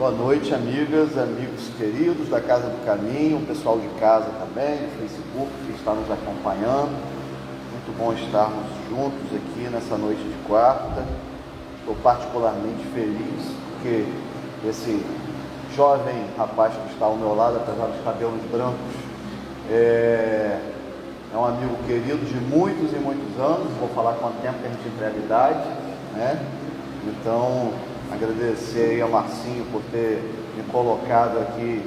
Boa noite, amigas, amigos queridos da Casa do Caminho, o pessoal de casa também, do Facebook, que está nos acompanhando. Muito bom estarmos juntos aqui nessa noite de quarta. Estou particularmente feliz porque esse jovem rapaz que está ao meu lado, apesar dos cabelos brancos, é um amigo querido de muitos e muitos anos. Vou falar quanto tempo que a gente entrega a idade, né? Então, agradecer aí a Marcinho por ter me colocado aqui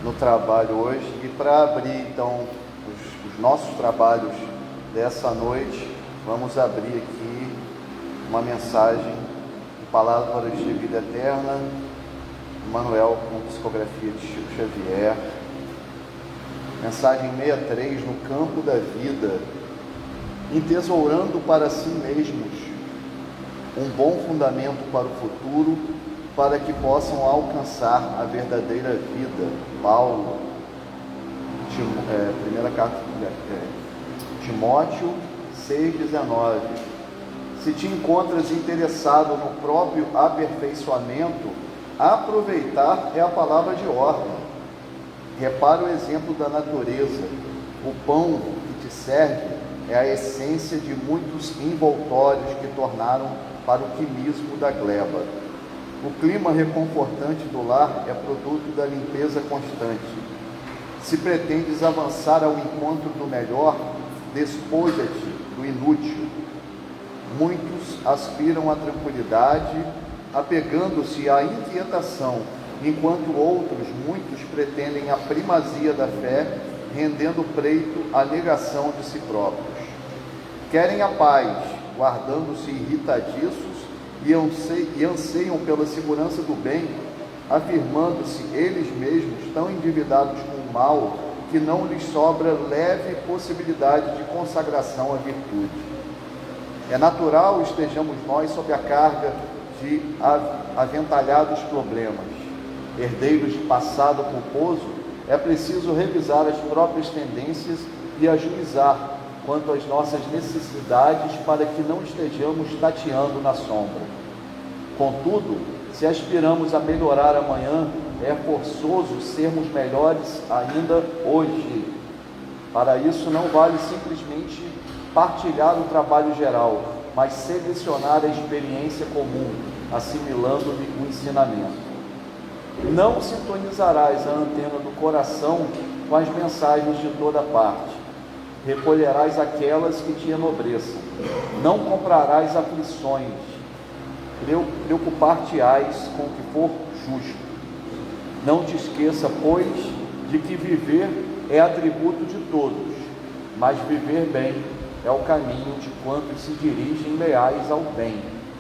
no trabalho hoje. E para abrir então os nossos trabalhos dessa noite, vamos abrir aqui uma mensagem de Palavra de Vida Eterna, Emmanuel, com psicografia de Chico Xavier. Mensagem 63, no campo da vida, entesourando para si mesmos um bom fundamento para o futuro, para que possam alcançar a verdadeira vida. Paulo, primeira carta Timóteo 6,19. Se te encontras interessado no próprio aperfeiçoamento, aproveitar é a palavra de ordem. Repara o exemplo da natureza. O pão que te serve é a essência de muitos envoltórios que tornaram para o quimismo da gleba. O clima reconfortante do lar é produto da limpeza constante. Se pretendes avançar ao encontro do melhor, despoja-te do inútil. Muitos aspiram à tranquilidade, apegando-se à inquietação, enquanto outros, muitos, pretendem a primazia da fé, rendendo preito à negação de si próprios. Querem a paz, guardando-se irritadiços, e anseiam pela segurança do bem, afirmando-se eles mesmos tão endividados com o mal, que não lhes sobra leve possibilidade de consagração à virtude. É natural estejamos nós sob a carga de aventalhados problemas. Herdeiros de passado culposo, é preciso revisar as próprias tendências e ajuizar quanto às nossas necessidades, para que não estejamos tateando na sombra. Contudo, se aspiramos a melhorar amanhã, é forçoso sermos melhores ainda hoje. Para isso não vale simplesmente partilhar o trabalho geral, mas selecionar a experiência comum, assimilando-lhe o ensinamento. Não sintonizarás a antena do coração com as mensagens de toda parte. Recolherás aquelas que te enobreçam. Não comprarás aflições. Preocupar-te-ás com o que for justo. Não te esqueça, pois, de que viver é atributo de todos, mas viver bem é o caminho de quantos se dirigem leais ao bem,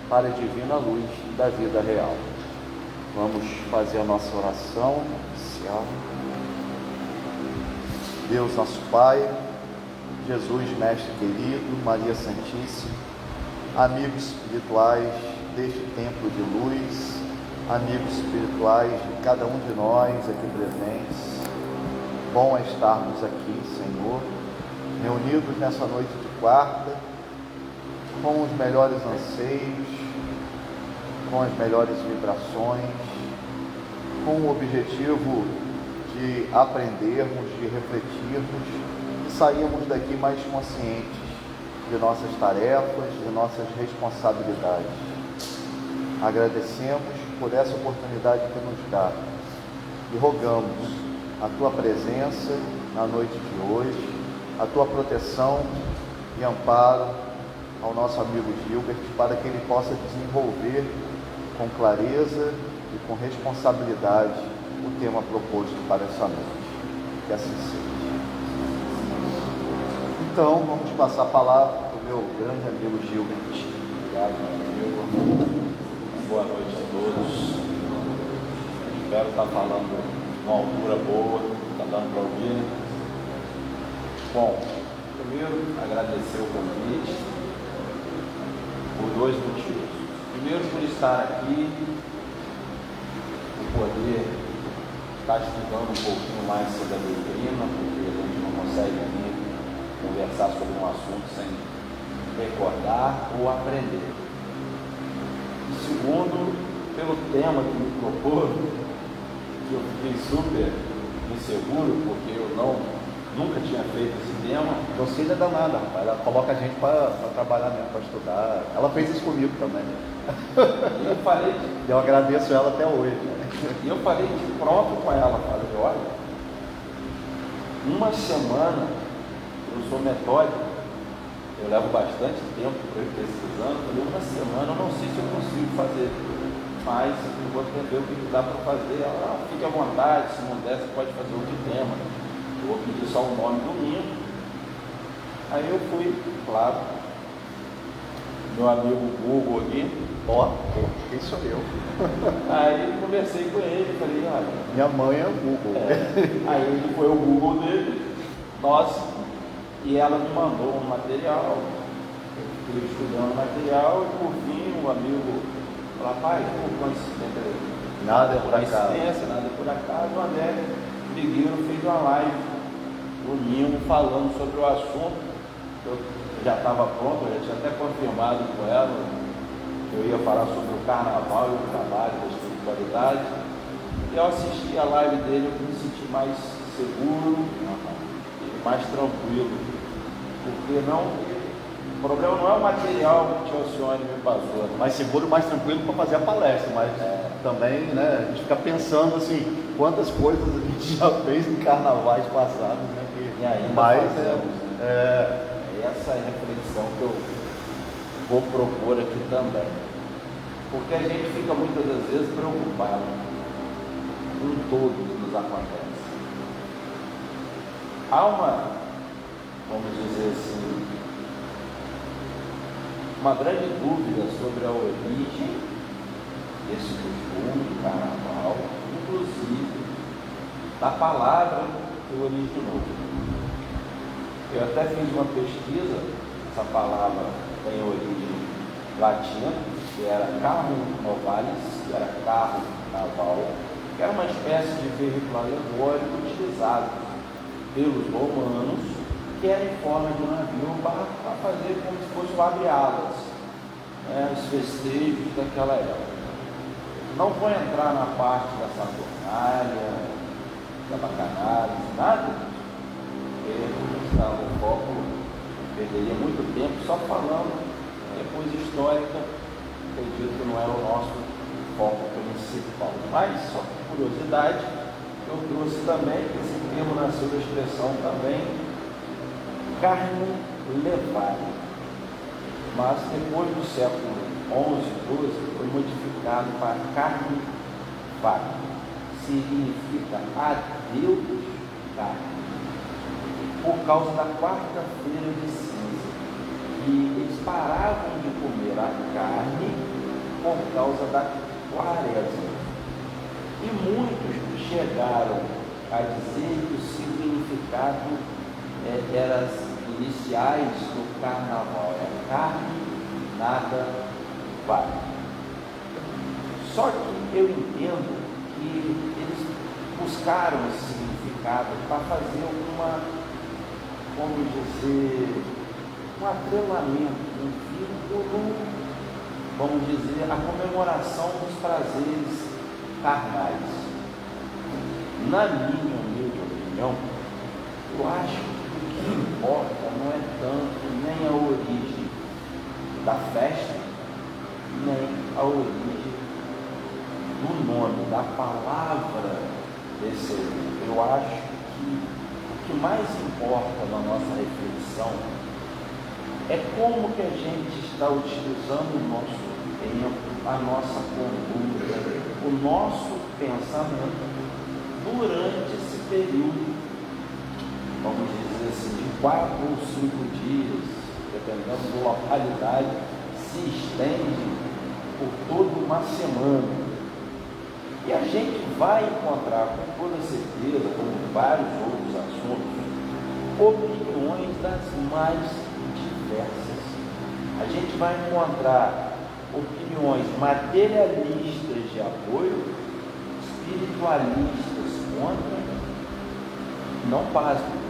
para a divina luz da vida real. Vamos fazer a nossa oração inicial. Deus nosso Pai, Jesus, Mestre querido, Maria Santíssima, amigos espirituais deste templo de luz, amigos espirituais de cada um de nós aqui presentes, bom é estarmos aqui, Senhor, reunidos nessa noite de quarta, com os melhores anseios, com as melhores vibrações, com o objetivo de aprendermos, de refletirmos, saímos daqui mais conscientes de nossas tarefas, de nossas responsabilidades. Agradecemos por essa oportunidade que nos dá e rogamos a Tua presença na noite de hoje, a Tua proteção e amparo ao nosso amigo Gilbert, para que ele possa desenvolver com clareza e com responsabilidade o tema proposto para essa noite. Que assim seja. Então, vamos passar a palavra para o meu grande amigo Gilbert. Obrigado, meu amigo. Boa noite a todos. Espero estar falando uma altura boa, está dando para ouvir. Bom, primeiro, agradecer o convite por dois motivos. Primeiro, por estar aqui, por poder estar estudando um pouquinho mais sobre a doutrina, porque a gente não consegue vir conversar sobre um assunto sem recordar ou aprender. Segundo, pelo tema que me propôs, que eu fiquei super inseguro, porque eu nunca tinha feito esse tema. Você é danada, rapaz. Ela coloca a gente para trabalhar mesmo, para estudar. Ela fez isso comigo também. E eu falei, eu agradeço ela até hoje. E eu falei de pronto com ela, falei, olha, uma semana, eu sou metódico, eu levo bastante tempo para ir pesquisando, falei, uma semana eu não sei se eu consigo fazer, mas eu vou ver o que dá para fazer. Ela, fique à vontade, se não der, você pode fazer outro tema. Eu vou pedir só o nome do domingo. Aí eu fui, claro, meu amigo Google aqui. Ó, quem sou eu? Aí conversei com ele, falei, olha, minha mãe é o Google. Aí ele foi o Google dele, nossa, e ela me mandou um material, eu fiquei estudando o material, e por fim o amigo falou, rapaz, por coincidência, nada é por acaso. Nada é por acaso, o André Miguel fez uma live domingo falando sobre o assunto. Eu já estava pronto, eu já tinha até confirmado com ela. Eu ia falar sobre o carnaval e o trabalho da espiritualidade. E ao assistir a live dele, eu me senti mais seguro e mais tranquilo. Porque o problema não é o material que o Alcione me passou. Mais seguro, mais tranquilo para fazer a palestra, mas também, né, a gente fica pensando assim, quantas coisas a gente já fez em carnavais passados, né? E ainda mas essa é a reflexão que eu vou propor aqui também. Porque a gente fica muitas das vezes preocupado com tudo que nos acontece. Há vamos dizer assim, uma grande dúvida sobre a origem desse costume do carnaval, inclusive da palavra que originou. Eu até fiz uma pesquisa, essa palavra tem origem latina, que era carro novalis, que era carro naval, que era uma espécie de veículo alegórico utilizado pelos romanos, que era em forma de navio para fazer como se fosse o abre-alas, os festejos daquela época. Não vou entrar na parte da Saturnália, da bacanagem, nada disso, porque o foco perderia muito tempo só falando coisa histórica, acredito que não é o nosso foco principal. Mas, só por curiosidade, eu trouxe também, esse termo nasceu da expressão também, carne levada. Mas depois do século XI, XII, foi modificado para carne vaga. Significa adeus carne. Por causa da quarta-feira de cinza. E eles paravam de comer a carne por causa da quaresma. E muitos chegaram a dizer que o significado era as iniciais do carnaval, é carne, nada vale. Só que eu entendo que eles buscaram esse significado para fazer vamos dizer, um atrelamento, um vínculo, vamos dizer, a comemoração dos prazeres carnais. Na minha humilde opinião, eu acho que o que importa não é tanto nem a origem da festa, nem a origem do nome, da palavra desse evento. Eu acho que o que mais importa na nossa reflexão é como que a gente está utilizando o nosso tempo, a nossa conduta, o nosso pensamento durante esse período, vamos dizer assim, de 4 ou 5 dias, dependendo da localidade, se estende por toda uma semana. E a gente vai encontrar, com toda certeza, como vários outros assuntos, opiniões das mais diversas. A gente vai encontrar opiniões materialistas de apoio, espiritualistas contra, não pasmem,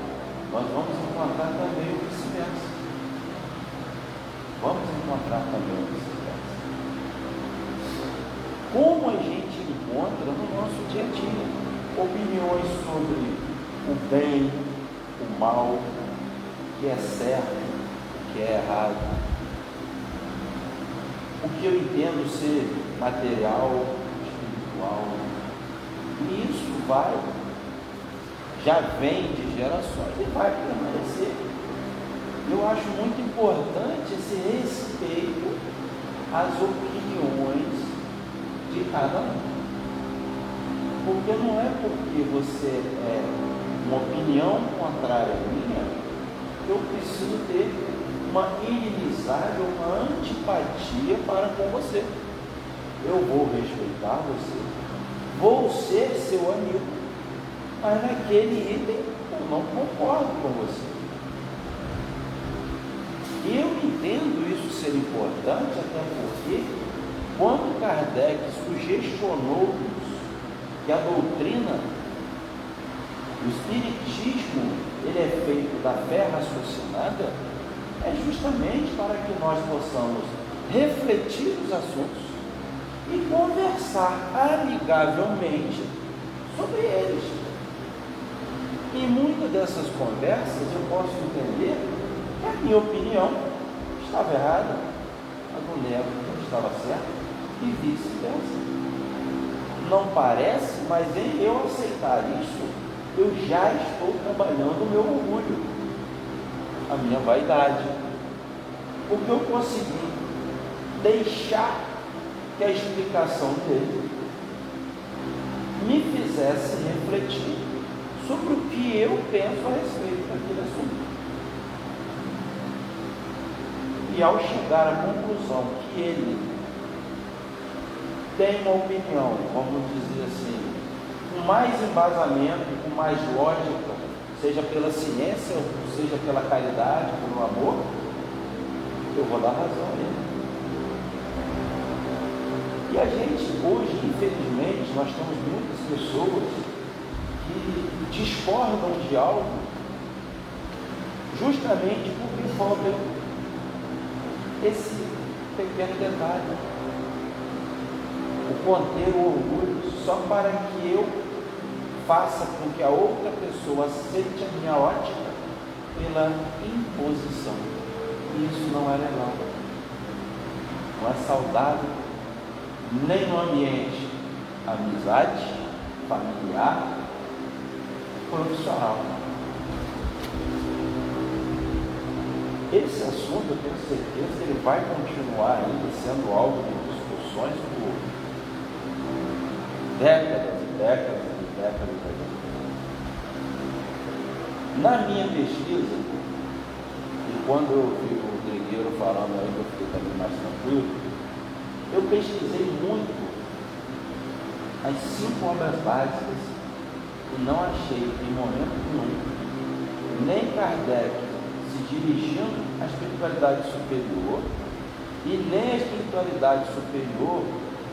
nós vamos encontrar também o vice-versa. Vamos encontrar também o vice-versa. como a gente encontra no nosso dia a dia opiniões sobre o bem, o mal, o que é certo, o que é errado, o que eu entendo ser material, espiritual. E isso já vem de gerações e vai permanecer. Eu acho muito importante esse respeito às opiniões de cada um. Porque não é porque você é uma opinião contrária à minha, que eu preciso ter uma inimizade ou uma antipatia para com você. Eu vou respeitar você, vou ser seu amigo, mas naquele item eu não concordo com você. E eu entendo isso ser importante, até porque quando Kardec sugestionou-nos que a doutrina, o espiritismo, ele é feito da fé raciocinada, é justamente para que nós possamos refletir os assuntos e conversar amigavelmente sobre eles. E muitas dessas conversas eu posso entender que a minha opinião estava errada, a do Neto estava certa e vice-versa. Não parece, mas em eu aceitar isso, eu já estou trabalhando o meu orgulho, a minha vaidade, porque eu consegui deixar que a explicação dele me fizesse refletir sobre o que eu penso a respeito daquele assunto. E ao chegar à conclusão que ele tem uma opinião, vamos dizer assim, com mais embasamento, com mais lógica, seja pela ciência, ou seja pela caridade, pelo amor, eu vou dar razão a ele. E a gente, hoje, infelizmente, nós temos muitas pessoas que discordam de algo justamente porque falta esse pequeno detalhe. O conter o orgulho só para que eu faça com que a outra pessoa aceite a minha ótica pela imposição. E isso não é legal, não é saudável, nem no ambiente amizade, familiar, profissional. Esse assunto, eu tenho certeza que ele vai continuar ainda sendo alvo de discussões por décadas e décadas e décadas ainda. Na minha pesquisa, e quando eu vi o Trigueiro falando aí, eu fiquei também mais tranquilo, eu pesquisei muito as 5 obras básicas e não achei em momento nenhum nem Kardec se dirigindo à espiritualidade superior e nem a espiritualidade superior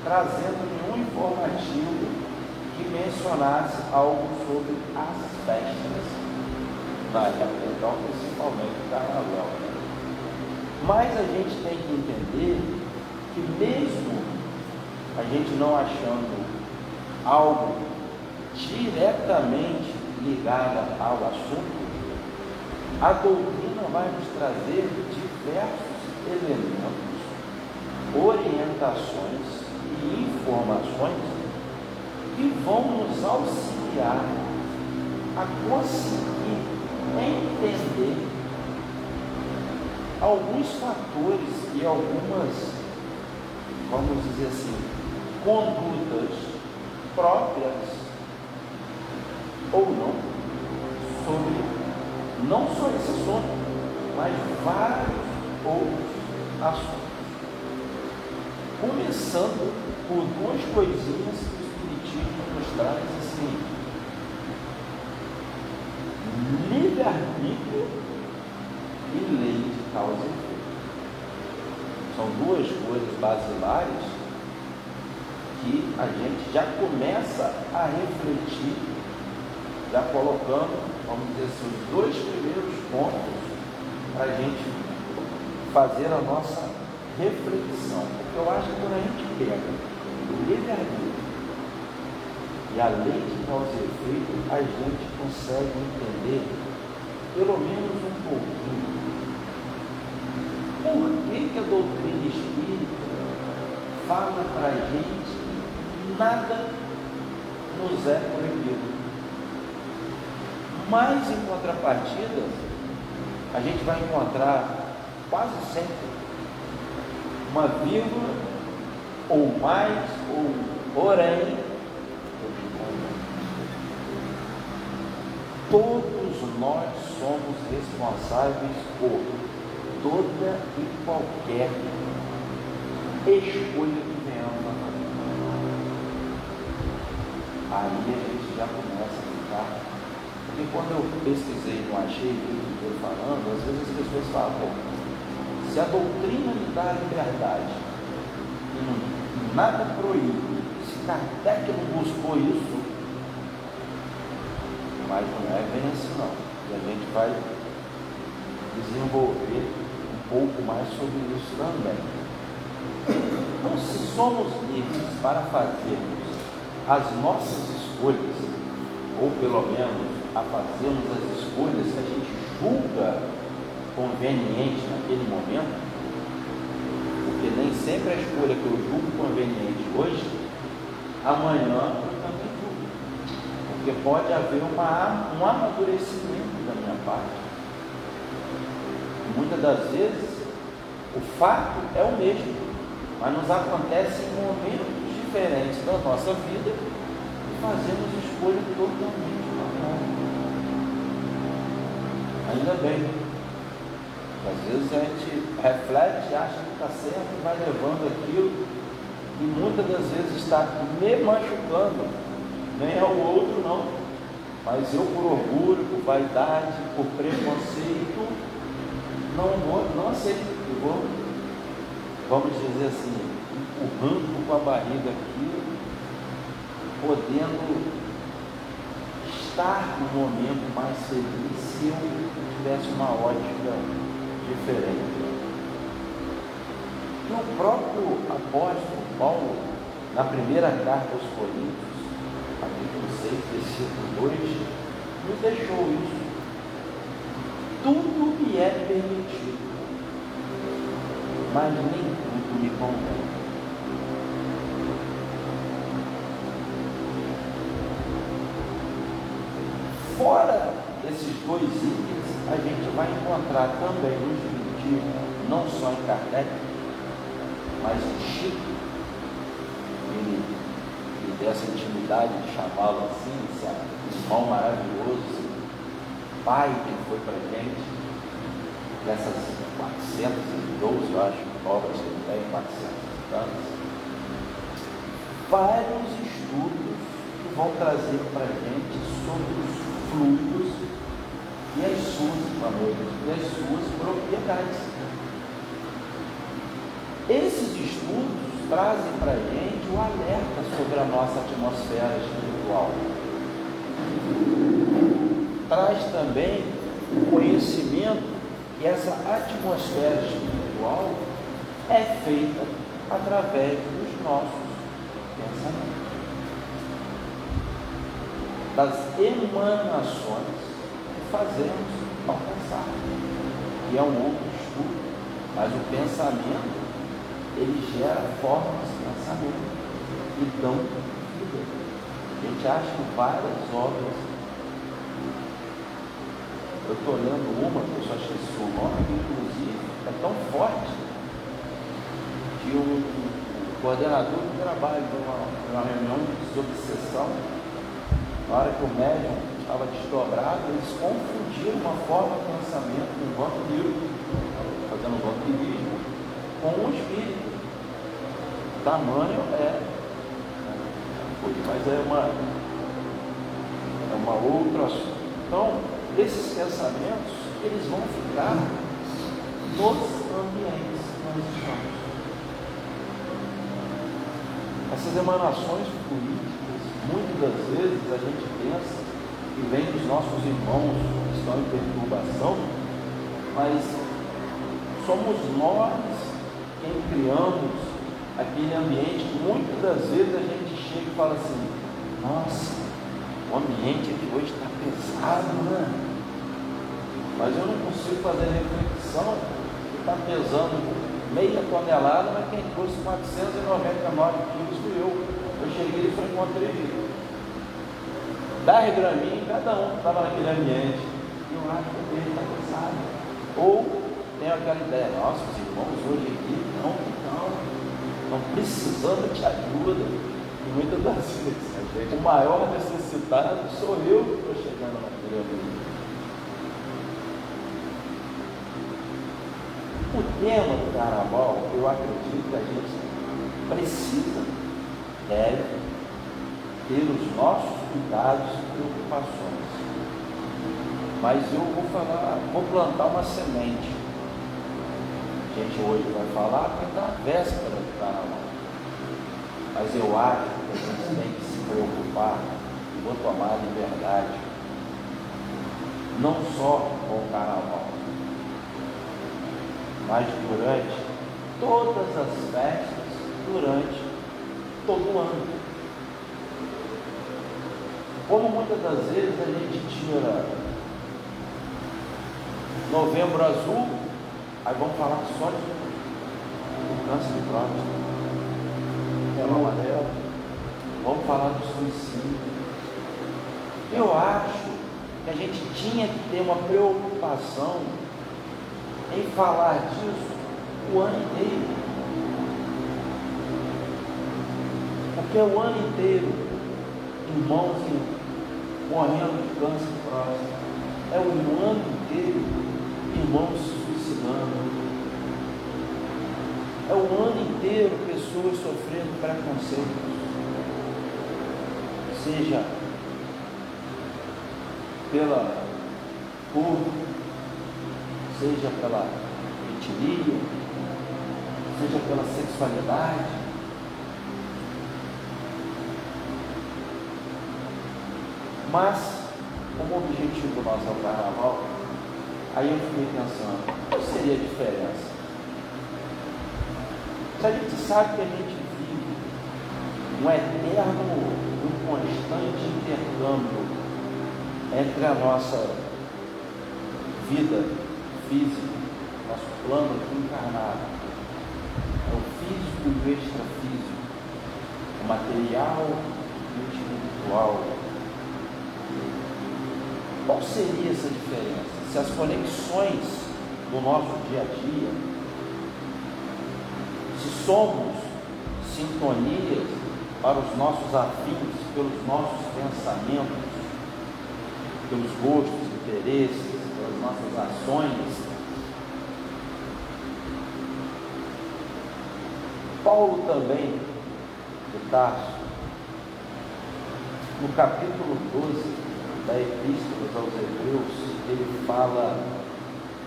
trazendo nenhum informativo que mencionasse algo sobre as festas na época, então, principalmente o carnaval. Mas a gente tem que entender que mesmo a gente não achando algo diretamente ligado ao assunto, a doutrina vai nos trazer diversos elementos, orientações e informações que vão nos auxiliar a conseguir entender alguns fatores e algumas, vamos dizer assim, condutas próprias ou não, sobre não só esse assunto, mas vários outros assuntos. Começando por 2 coisinhas que o Espiritismo nos traz assim: livre-arbítrio e lei de causa e efeito. São 2 coisas basilares que a gente já começa a refletir, já colocando, vamos dizer assim, os 2 primeiros pontos para a gente fazer a nossa reflexão. Porque eu acho que quando a gente pega livre-arbítrio. E a lei de causa e efeito, a gente consegue entender pelo menos um pouquinho. Por que a doutrina espírita fala para a gente que nada nos é proibido? Mas, em contrapartida, a gente vai encontrar quase sempre uma vírgula, ou mais, ou porém. Todos nós somos responsáveis por toda e qualquer escolha que venhamos a fazer. Aí a gente já começa a ficar. Porque quando eu pesquisei e não achei o que eu estou falando, às vezes as pessoas falam, pô, se a doutrina me dá a liberdade e nada proíbe, se Kardec não buscou isso, mas não é bem assim não. E a gente vai desenvolver um pouco mais sobre isso também. Então, se somos livres para fazermos as nossas escolhas, ou pelo menos a fazermos as escolhas que a gente julga conveniente naquele momento, porque nem sempre a escolha que eu julgo conveniente hoje, amanhã eu também julgo. Porque pode haver um amadurecimento da minha parte. Muitas das vezes, o fato é o mesmo, mas nos acontece em momentos diferentes da nossa vida e fazemos escolha totalmente contrária. Ainda bem, às vezes a gente reflete, acha que está certo, vai levando aquilo e muitas das vezes está me machucando, nem ao outro não, mas eu por orgulho, por vaidade, por preconceito, não aceito, eu vou, vamos dizer assim, empurrando com a barriga aqui, podendo estar no momento mais feliz se eu tivesse uma ótica diferente. E o próprio apóstolo Paulo, na primeira carta aos Coríntios, capítulo 6, versículo 2, nos deixou isso. Tudo me é permitido, mas nem tudo me convém. Fora desses dois itens, a gente vai encontrar também no Espiritismo, não só em Kardec, mas em Chico, e dessa intimidade de chamá-lo assim, esse irmão maravilhoso, esse pai que foi para a gente, dessas 412, eu acho, obras que ele tem, 400 anos, vários estudos que vão trazer para a gente sobre os fluidos e as suas propriedades. Esses estudos trazem para a gente o alerta sobre a nossa atmosfera espiritual. Traz também o conhecimento que essa atmosfera espiritual é feita através dos nossos pensamentos, das emanações que fazemos ao pensar, que é um outro estudo, mas o pensamento, ele gera formas de pensamento e dão vida. A gente acha várias obras. Eu estou lendo uma, que eu só esqueci o nome, que inclusive é tão forte que um coordenador do trabalho, numa reunião de desobsessão, na hora que o médium estava desdobrado, eles confundiram uma forma de pensamento com vampirismo, fazendo vampirismo com o espírito. O tamanho mas é uma outra assunto. Então, esses pensamentos, eles vão ficar nos ambientes que nós estamos. Essas emanações políticas, muitas das vezes a gente pensa que vem dos nossos irmãos que estão em perturbação, mas somos nós quem criamos aquele ambiente que muitas das vezes a gente chega e fala assim: nossa, o ambiente aqui hoje está pesado, né? Mas eu não consigo fazer reflexão que está pesando meia tonelada, mas quem trouxe 499 quilos fui eu. Eu cheguei e só encontrei 10 graminhos cada um que estava naquele ambiente. E eu acho que ele está pesado. Ou tem aquela ideia: nossa, os irmãos hoje aqui estão precisando de ajuda. E muitas das vezes o maior necessitado sou eu que estou chegando naquele ambiente. O tema do carnaval, eu acredito que a gente precisa, deve ter os nossos cuidados e preocupações. Mas eu vou plantar uma semente. A gente hoje vai falar que está a véspera do carnaval. Mas eu acho que a gente tem que se preocupar, e vou tomar a liberdade, não só com o carnaval, mas durante todas as festas, durante todo o ano. Como muitas das vezes a gente tira Novembro Azul, aí vamos falar só do câncer de próstata, amarelo, vamos falar do suicídio. Eu acho que a gente tinha que ter uma preocupação em falar disso o ano inteiro, porque o ano inteiro irmãos morrendo de câncer de próstata, é o ano inteiro irmãos se suicidando, é o ano inteiro pessoas sofrendo preconceitos, seja pela cor, seja pela etnia, seja pela sexualidade. Mas, como objetivo do nosso carnaval, aí eu fiquei pensando, qual seria a diferença? Se a gente sabe que a gente vive um eterno, um constante intercâmbio entre a nossa vida física, nosso plano aqui encarnado, é o físico e o extrafísico, o material e o espiritual. Qual seria essa diferença? Se as conexões do nosso dia a dia, se somos sintonias para os nossos afins, pelos nossos pensamentos, pelos gostos, interesses, pelas nossas ações. Paulo também, de Tarso, no capítulo 12 da Epístola aos Hebreus, ele fala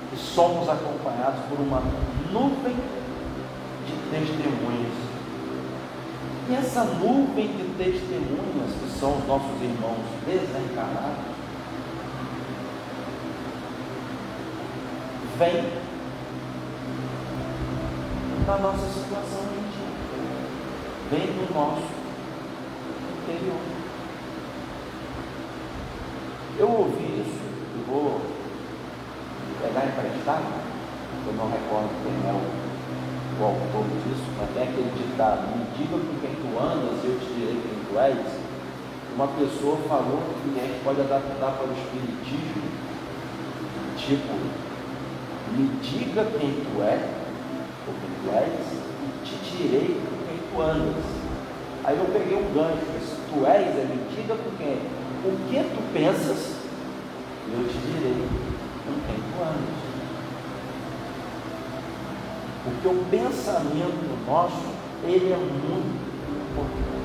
que somos acompanhados por uma nuvem de testemunhas. E essa nuvem de testemunhas, que são os nossos irmãos desencarnados, vem da nossa situação íntima, vem do nosso interior. Eu ouvi isso e vou pegar emprestado, eu não recordo quem é o autor disso, mas tem aquele ditado: me diga com quem tu andas, eu te direi quem tu és. Uma pessoa falou que a gente pode adaptar para o espiritismo, tipo, me diga quem tu é, ou quem tu és, e te direi com quem tu andas. Aí eu peguei um gancho: se tu és, me diga com quem, o que tu pensas, eu te direi com quem tu andas. Porque o pensamento nosso, ele é muito importante.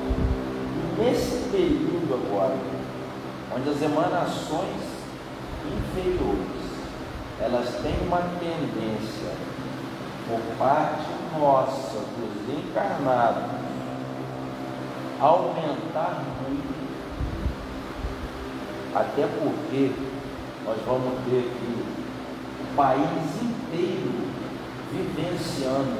E nesse período agora, onde as emanações inferiores, elas têm uma tendência, por parte nossa, dos encarnados, a aumentar muito, até porque nós vamos ter aqui o país inteiro vivenciando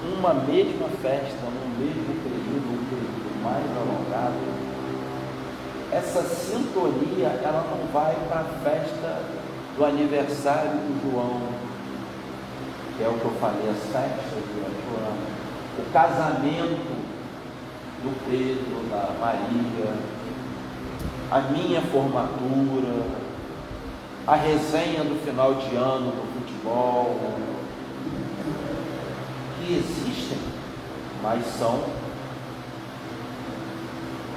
uma mesma festa, num mesmo período, um período mais alongado, essa sintonia, ela não vai para a festa do aniversário do João, que é o que eu falei, as festas durante o ano, o casamento do Pedro, da Maria, a minha formatura, a resenha do final de ano do futebol, que existem, mas são.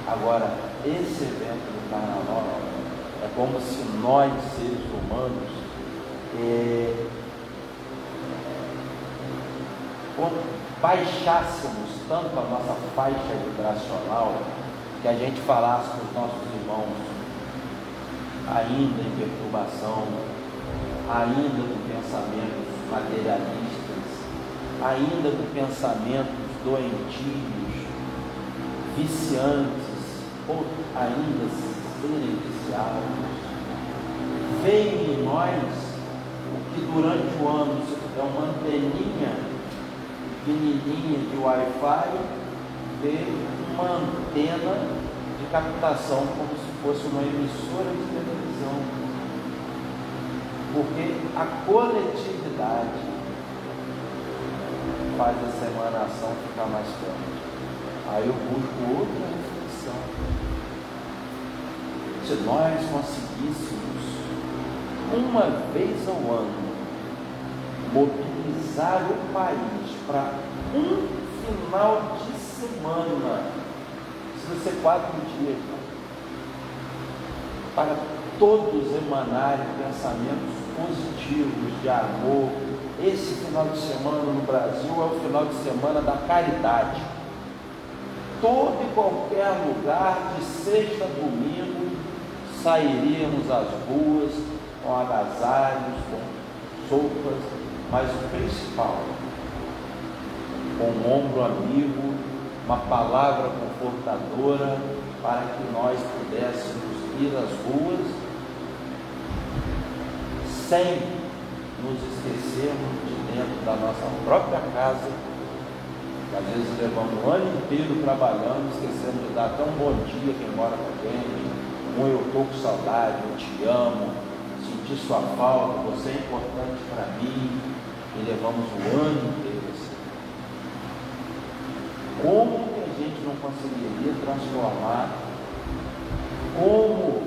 Agora, esse evento do Carnaval é como se nós, seres humanos, baixássemos tanto a nossa faixa vibracional, que a gente falasse com os nossos irmãos, ainda em perturbação, ainda com pensamentos materialistas, ainda com pensamentos doentios, viciantes, ou ainda serem viciados. Vem em nós o que durante o ano é uma anteninha pequenininha de Wi-Fi, ver uma antena de captação como se fosse uma emissora de televisão, porque a coletividade faz essa emanação ficar mais forte. Aí eu busco outra reflexão. Se nós conseguíssemos uma vez ao ano mobilizar o país para um final de semana, precisa ser 4 dias, para todos emanarem pensamentos positivos, de amor. Esse final de semana no Brasil é o final de semana da caridade. Todo e qualquer lugar, de sexta a domingo, sairíamos às ruas com agasalhos, com sopas, mas o principal, com um ombro amigo, uma palavra confortadora, para que nós pudéssemos ir às ruas sem nos esquecermos de dentro da nossa própria casa. Às vezes levamos o ano inteiro trabalhando, esquecemos de dar até um bom dia quem mora com a gente, eu estou com saudade, eu te amo, senti sua falta, você é importante para mim, e levamos o ano inteiro assim. Como que a gente não conseguiria transformar, como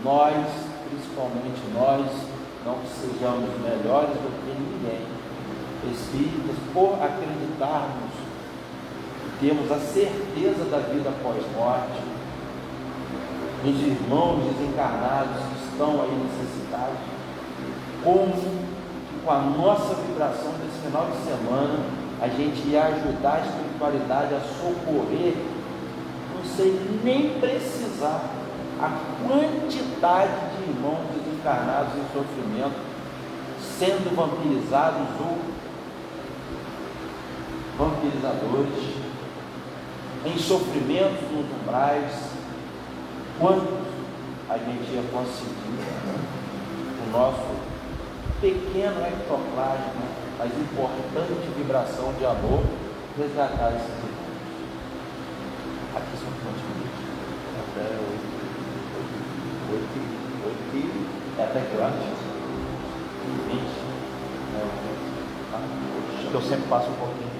nós, principalmente nós, não sejamos melhores do que ninguém, espíritas, por acreditarmos, temos a certeza da vida após morte, nos irmãos desencarnados que estão aí necessitados, como com a nossa vibração desse final de semana a gente ia ajudar a espiritualidade a socorrer, não sei nem precisar, a quantidade de irmãos desencarnados em sofrimento, sendo vampirizados ou vampirizadores, em sofrimentos nos umbrais. Quantos a gente ia conseguir, o nosso pequeno ectoplasma, mas importante vibração de amor, resgatar esses irmãos? Aqui são quantos minutos? Até 8 é até que horas? 20? Eu sempre passo um pouquinho.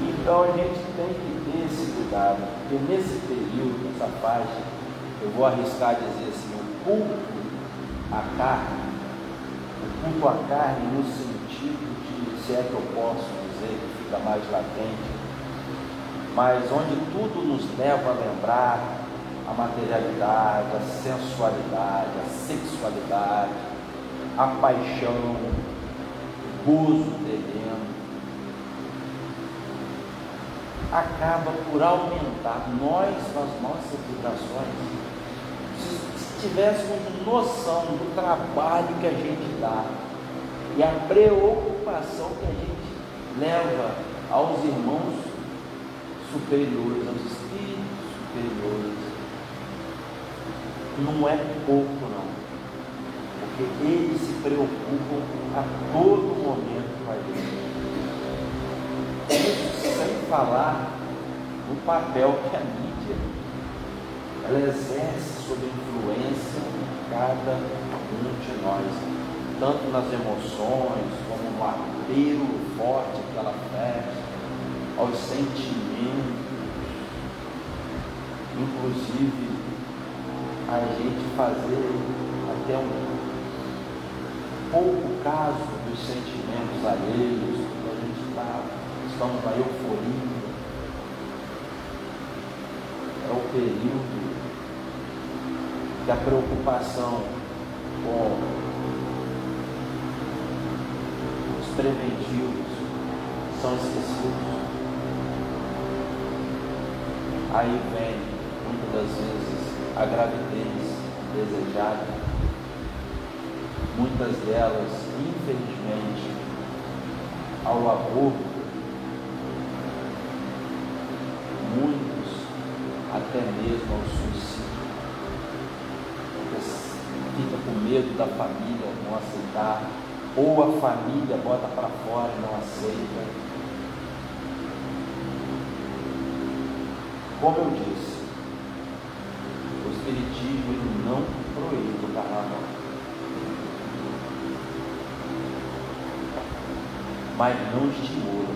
Então a gente tem que ter esse cuidado, porque nesse período, nessa faixa, eu vou arriscar dizer assim, o culto à carne no sentido de, se é que eu posso dizer, que fica mais latente, mas onde tudo nos leva a lembrar a materialidade, a sensualidade, a sexualidade, a paixão, o gozo terreno, acaba por aumentar nós, nas nossas vibrações. Se tivéssemos noção do trabalho que a gente dá e a preocupação que a gente leva aos irmãos superiores, aos espíritos superiores, não é pouco não, porque eles se preocupam a todo momento com a gente. Isso sem falar no papel que a mídia ela exerce sobre a influência de cada um de nós, tanto nas emoções, como no apelo forte que ela faz aos sentimentos, inclusive a gente fazer até um pouco caso dos sentimentos alheios, quando a gente estamos na euforia. É o período que a preocupação com os preventivos são esquecidos. Aí vem, muitas das vezes, a gravidez desejada, muitas delas, infelizmente, ao aborto, muitos até mesmo ao suicídio, porque fica com medo da família não aceitar, ou a família bota para fora e não aceita. Como eu disse, o Espiritismo ele não proíbe o carnaval, mas não estimula.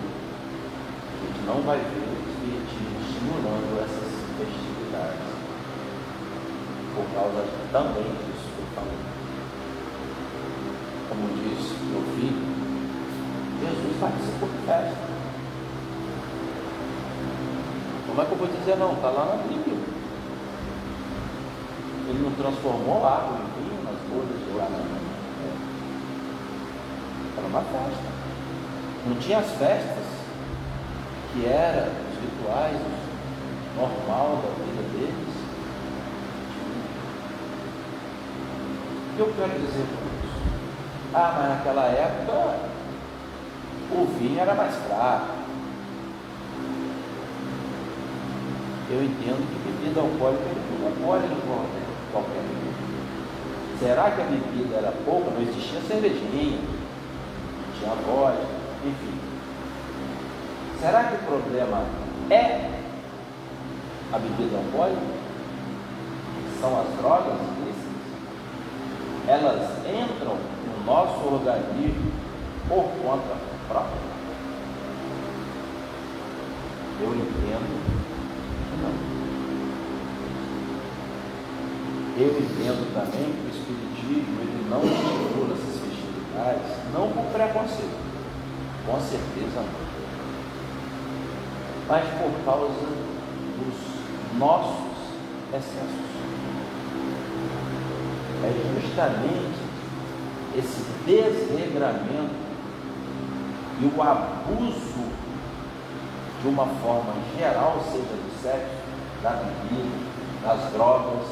A gente não vai ver o Espiritismo estimulando essas festividades, por causa também disso que eu falei. Como disse meu filho, Jesus participou de festa. Como é que eu vou dizer não? Está lá na Bíblia. Ele não transformou água em vinho nas bodas de Canaã. Era uma festa. Não tinha as festas que eram os rituais normal da vida deles. O que eu quero dizer com isso? Mas naquela época o vinho era mais fraco. Eu entendo que bebida alcoólica não pode qualquer bebida. Será que a bebida era pouca? Não existia cervejinha, não tinha vodka, enfim. Será que o problema é a bebida alcoólica? São as drogas ilícitas? Elas entram no nosso organismo por conta própria? Eu entendo. Não. Eu entendo também que o Espiritismo ele não estimula essas festividades, não por preconceito, com certeza não, mas por causa dos nossos excessos. É justamente esse desregramento e o abuso de uma forma geral, seja do sexo, da bebida, das drogas,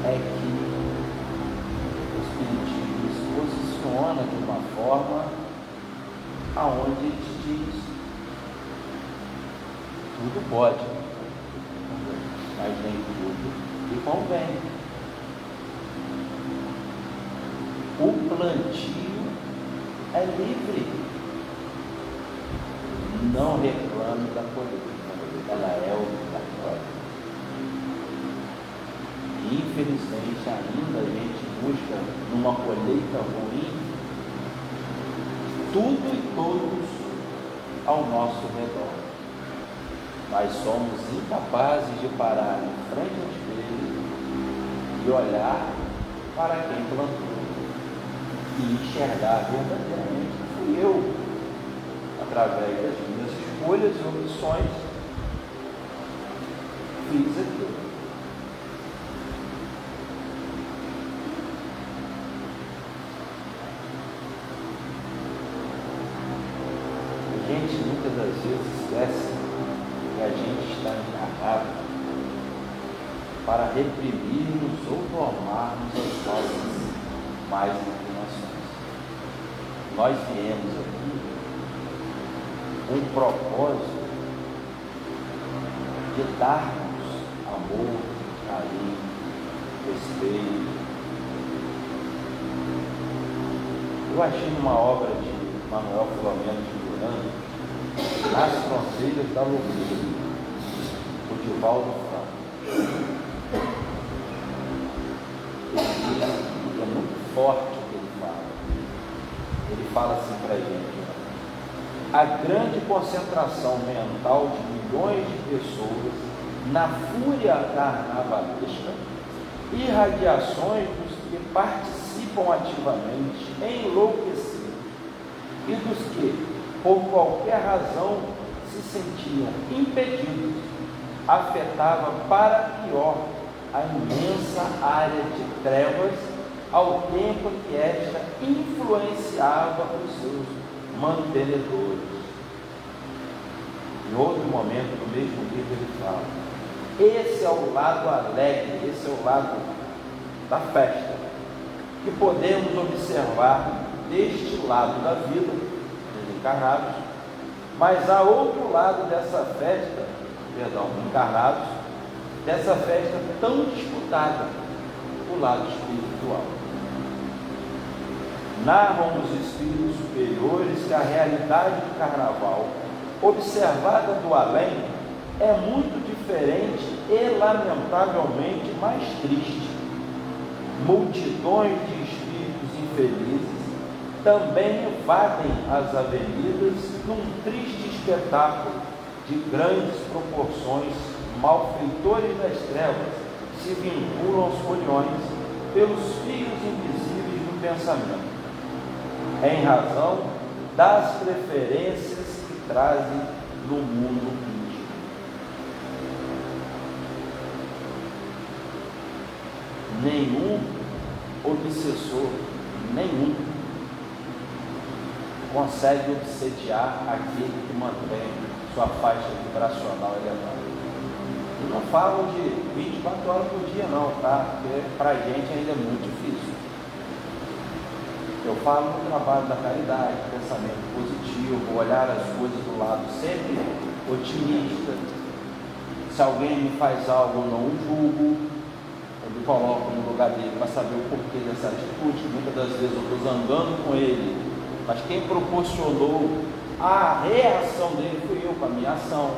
é que o Espiritismo se posiciona de uma forma aonde ele diz tudo pode, mas nem tudo lhe convém. O plantio é livre. Não reclame da colheita, ela é obrigatória. E infelizmente ainda a gente busca numa colheita ruim tudo e todos ao nosso redor. Nós somos incapazes de parar em frente ao espelho e olhar para quem plantou e enxergar verdadeiramente que fui eu, através das minhas escolhas e opções, fiz aquilo. A gente muitas das vezes esquece que a gente está encarnado para reprimirmos ou tomarmos as nossas más inclinações. Nós viemos aqui com o propósito de darmos amor, carinho, respeito, Eu achei numa obra de Manuel Filomeno de Miranda, Nas Fronteiras da Loucura, o Divaldo Franco. É muito forte o que ele fala. Ele fala assim para a gente: a grande concentração mental de milhões de pessoas na fúria carnavalesca, irradiações dos que participam ativamente, enlouquecidos, e dos que, por qualquer razão, se sentiam impedidos, afetava para pior a imensa área de trevas, ao tempo que esta influenciava os seus mantenedores. Em outro momento do mesmo livro ele fala: esse é o lado alegre, esse é o lado da festa, que podemos observar deste lado da vida, dos encarnados, mas há outro lado dessa festa, encarnados, dessa festa tão disputada, o lado espiritual. Narram os espíritos superiores que a realidade do carnaval, observada do além, é muito diferente e lamentavelmente mais triste. Multidões de espíritos infelizes também invadem as avenidas num triste espetáculo de grandes proporções. Malfeitores das trevas se vinculam aos foliões pelos fios invisíveis do pensamento, em razão das preferências que trazem no mundo íntimo. Nenhum obsessor, nenhum, consegue obsediar aquele que mantém sua faixa vibracional elevada. E não falo de 24 horas por dia não, tá? Porque para a gente ainda é muito difícil. Eu falo no trabalho da caridade, pensamento positivo, olhar as coisas do lado sempre otimista. Se alguém me faz algo, eu não o julgo. Eu me coloco no lugar dele para saber o porquê dessa atitude. Muitas das vezes eu estou zangando com ele, mas quem proporcionou a reação dele fui eu com a minha ação.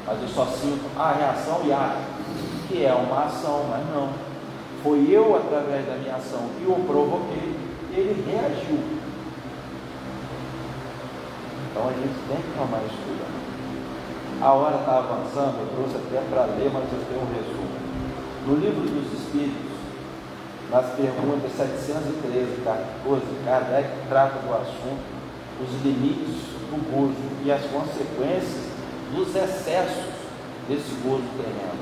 Mas eu só sinto a reação e acho que é uma ação, mas não. Foi eu, através da minha ação, que o provoquei, e ele reagiu. Então a gente tem que tomar isso cuidado. A hora está avançando, eu trouxe até para ler, mas eu tenho um resumo. No livro dos Espíritos, nas perguntas 713 e 14, Kardec trata do assunto, os limites do gozo e as consequências dos excessos desse gozo tremendo.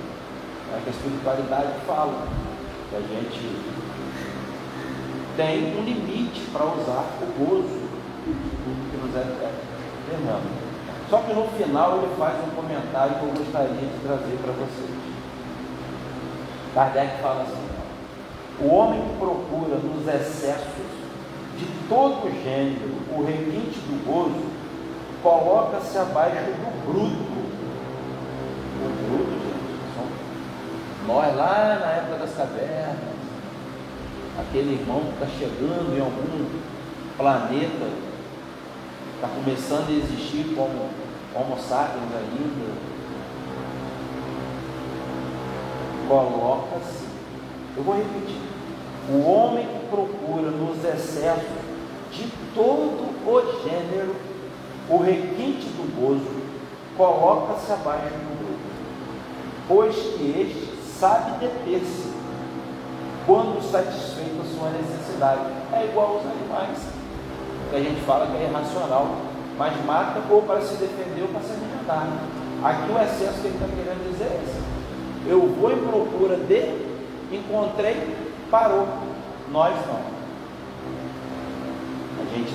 É que a espiritualidade fala que a gente tem um limite para usar o gozo de tudo que nos é tremendo. Só que no final ele faz um comentário que eu gostaria de trazer para vocês. Kardec fala assim: o homem que procura nos excessos de todo gênero o requinte do gozo, coloca-se abaixo do bruto. O bruto, gente, somos nós lá na época das cavernas, aquele irmão que está chegando em algum planeta, está começando a existir como Homo sapiens ainda, coloca-se, eu vou repetir, o homem que procura nos excessos de todo o gênero o requinte do gozo, coloca-se abaixo do grupo, pois que este sabe deter-se quando satisfeita a sua necessidade. É igual aos animais, que a gente fala que é irracional, mas mata ou para se defender ou para se alimentar. Aqui o excesso que ele está querendo dizer é esse: eu vou em procura de, encontrei, parou. Nós não. A gente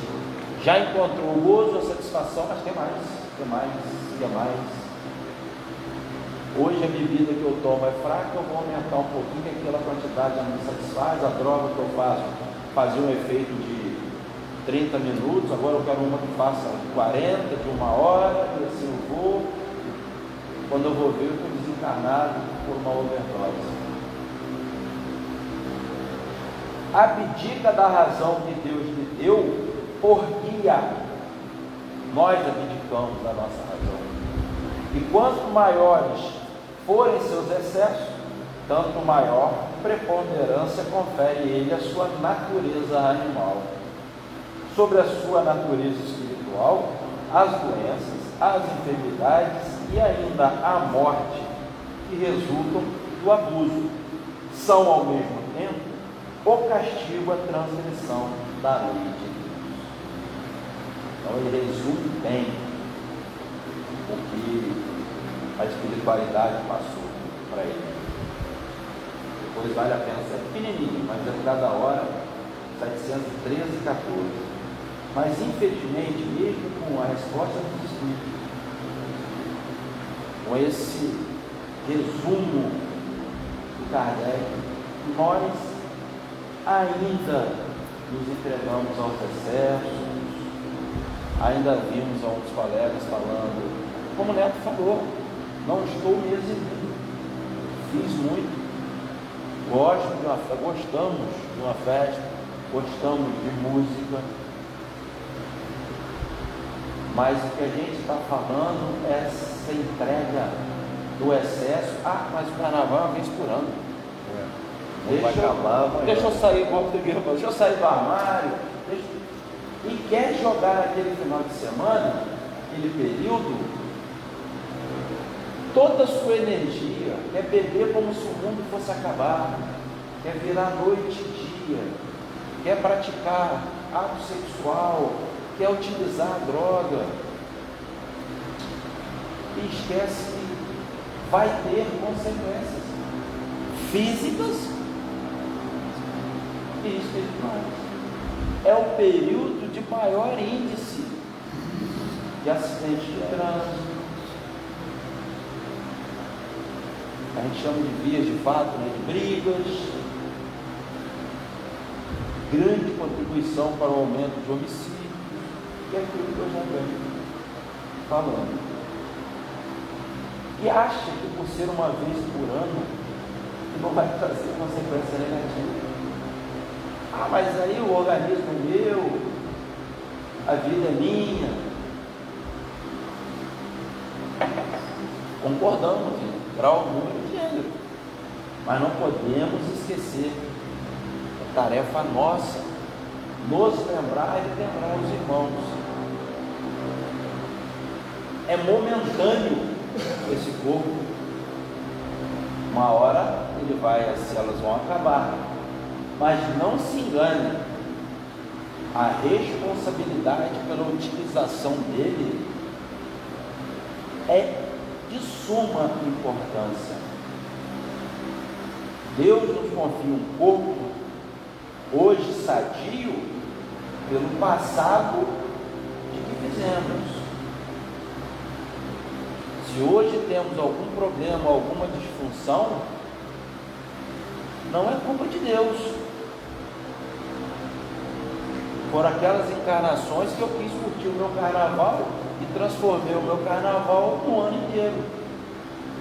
já encontrou o gozo, a satisfação, mas tem mais, tem mais, tem mais. Hoje a bebida que eu tomo é fraca, eu vou aumentar um pouquinho, que aquela quantidade já me satisfaz. A droga que eu faço fazia um efeito de 30 minutos, agora eu quero uma que faça 40, de 1 hora, e assim eu vou. Quando eu vou ver, eu estou desencarnado por uma overdose. Abdica da razão que Deus lhe deu por guia, nós abdicamos da nossa razão. E quanto maiores forem seus excessos, tanto maior preponderância confere ele à sua natureza animal. Sobre a sua natureza espiritual, as doenças, as enfermidades e ainda a morte que resultam do abuso são ao mesmo tempo o castigo à transgressão da lei de Deus. Então ele resume bem o que a espiritualidade passou para ele. Depois vale a pena ser pequenininho, mas é cada hora 713, 14. Mas infelizmente, mesmo com a resposta dos Espíritos, com esse resumo do Kardec, nós ainda nos entregamos aos excessos, ainda vimos alguns colegas falando, como o Neto falou, não estou me exibindo, fiz muito, gostamos de uma festa, gostamos de música, mas o que a gente está falando é essa entrega do excesso. Mas o carnaval é uma vez por ano. Deixa eu sair, deixa eu sair do armário. E quer jogar aquele final de semana, aquele período, toda a sua energia, quer beber como se o mundo fosse acabar, quer virar noite e dia, quer praticar ato sexual, quer utilizar a droga, e esquece que vai ter consequências físicas e espirituais. É o período de maior índice de acidentes de trânsito. A gente chama de vias de fato, né, de brigas. Grande contribuição para o aumento de homicídios, que é aquilo que eu já venho falando. E acha que por ser uma vez por ano, não vai trazer consequência negativa. Mas aí o organismo é meu, a vida é minha. Concordamos em grau, número e gênero, mas não podemos esquecer, é tarefa nossa, nos lembrar e lembrar os irmãos. É momentâneo esse corpo, uma hora as células vão acabar, mas não se engane, a responsabilidade pela utilização dele é de suma importância. Deus nos confia um corpo hoje sadio pelo passado de que fizemos. Se hoje temos algum problema, alguma disfunção, não é culpa de Deus. Foram aquelas encarnações que eu quis curtir o meu carnaval e transformei o meu carnaval no ano inteiro.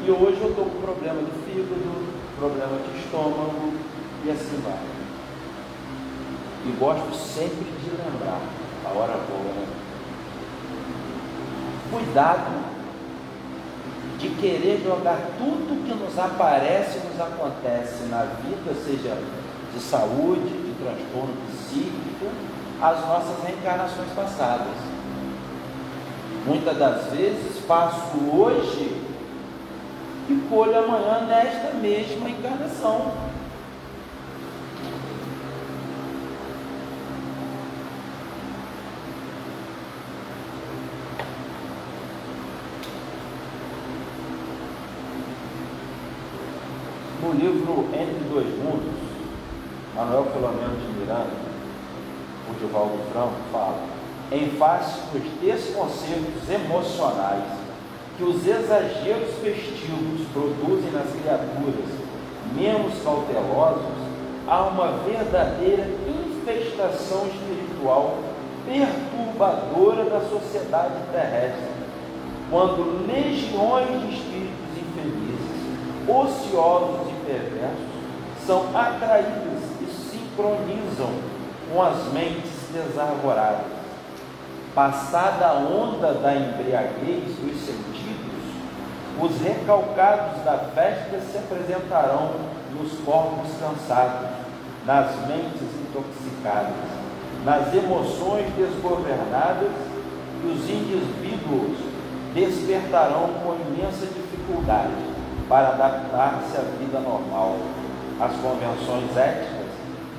E hoje eu estou com problema de fígado, problema de estômago e assim vai. E gosto sempre de lembrar, a hora boa, né? Cuidado de querer jogar tudo que nos aparece e nos acontece na vida, seja de saúde, de transtorno psíquico, às nossas reencarnações passadas. Muitas das vezes faço hoje e colho amanhã nesta mesma encarnação. No livro Entre Dois Mundos, Manuel Filomeno de Miranda, o Divaldo Franco, fala: em face dos desconcertos emocionais que os exageros festivos produzem nas criaturas menos cautelosas, há uma verdadeira infestação espiritual perturbadora da sociedade terrestre, quando legiões de espíritos infelizes, ociosos e perversos são atraídos e sincronizam com as mentes desarvoradas, passada a onda da embriaguez dos sentidos, os recalcados da festa se apresentarão nos corpos cansados, nas mentes intoxicadas, nas emoções desgovernadas, e os indivíduos despertarão com imensa dificuldade para adaptar-se à vida normal, às convenções éticas,